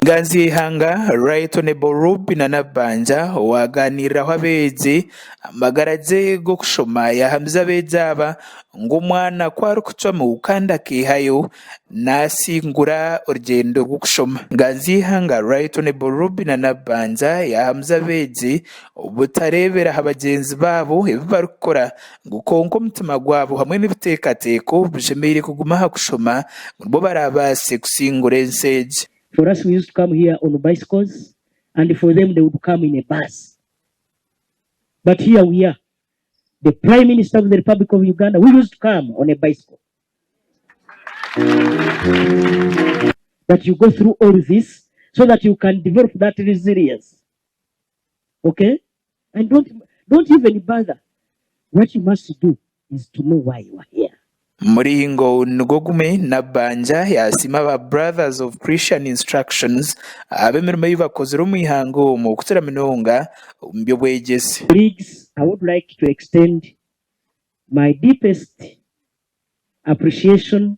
Nganzi Yahiga Right Honorable Ruby na Nabbanja waganiraho Abeegi amagaraje go kushoma yahamza Abeegi ngo umwana kwari kucamo kandi akihayo nasingura urugendo rwo kushoma. Nganzi Yahiga Right Honorable Ruby na Nabbanja yahamza Abeegi ubutarebera abagenzi babo barukora ngo konko Omutima gwabo hamwe n'ibiteekateko bijemere kuguma hakushoma bo barabase kusingura enseegi. For us, we used to come here on bicycles, and for them, they would come in a bus. But here we are. The Prime Minister of the Republic of Uganda, we used to come on a bicycle. That you go through all this so that you can develop that resilience. Okay? And don't even bother. What you must do is to know why you are here. Muringo Ngugume Nabbanja yasima ba Brothers of Christian Instructions abemeruma y'abakozi umuhango mu kutera minonga mbyo bwegese. Colleagues, I would like to extend my deepest appreciation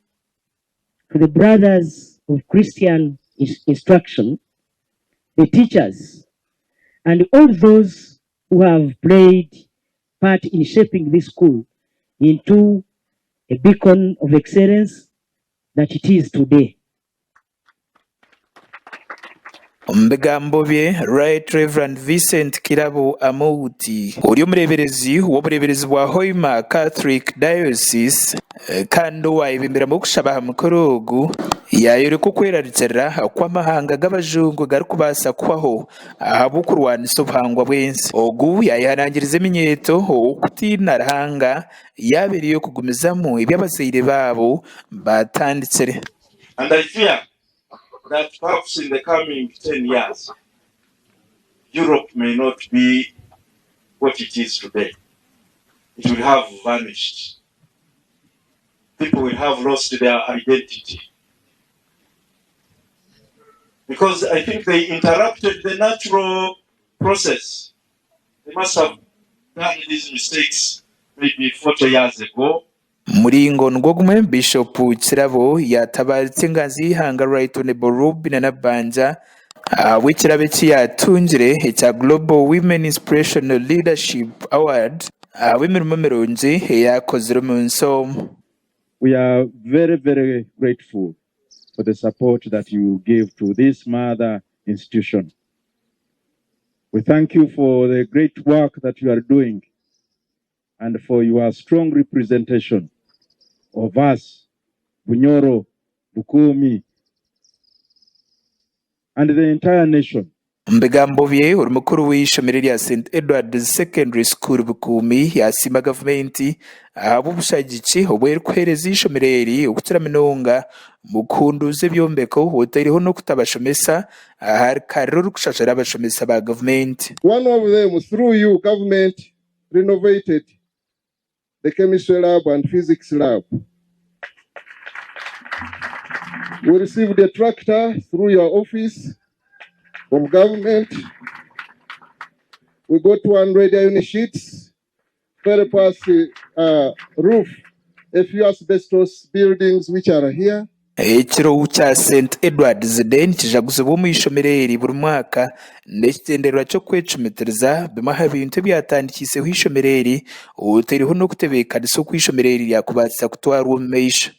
to the Brothers of Christian Instruction, the teachers, and all those who have played part in shaping this school into a beacon of excellence that it is today. Mbegambo bye Right Reverend Vincent Kirabo Amouti uri umureberezi w'ubureberezi bwa Hoima Catholic Diocese kandi wayibimbira mu kushaba mukorogu yayore ko kweraritera kw'amahanga g'abajungu gari kubasa kwaho ahabukurwana isobhangwa bwensi ogu yayihanangiriza iminyeto okutinarahanga yaberiye kugumizamo iby'abazeyire babo batanditsere. And I fear that perhaps in the coming 10 years, Europe may not be what it is today. It will have vanished. People will have lost their identity. Because I think they interrupted the natural process. They must have done these mistakes maybe 40 years ago. Muringo Ngugume Bishop Kirabo yatabaritse Nganzi Yahiga Right Honorable Ruby na Nabbanja w'ikirabe cyatungire cya Global Women Inspirational Leadership Award w'imirimo mironzi yakoze mu nsomo. We are very, very grateful for the support that you give to this mother institution. We thank you for the great work that you are doing and for your strong representation of us, Bunyoro, Bukumi, and the entire nation. Mbegambo bye uri mukuru w'ishomero rya St Edward Secondary School Bukumi yasima gavumenti ahabubushagiki obwere kwereza ishomereri okutira minonga mukunduze byombeko hotariho no kutabashomesa ahari kariro kushashara abashomesa ba government. One of them, through you, government renovated the chemistry lab and physics lab. We received a tractor through your office from government. We got 200 unit sheets, purpose roof, a few asbestos buildings which are here. Ekiro cha St Edward's Day kijaguze bo mu ishomereri buri mwaka n'ekitenderwa cyo kwecumetereza bimaha bintu byatandikise hishomereri uteriho no kutebeka diso kwishomereri yakubatsa kutwara umeisha.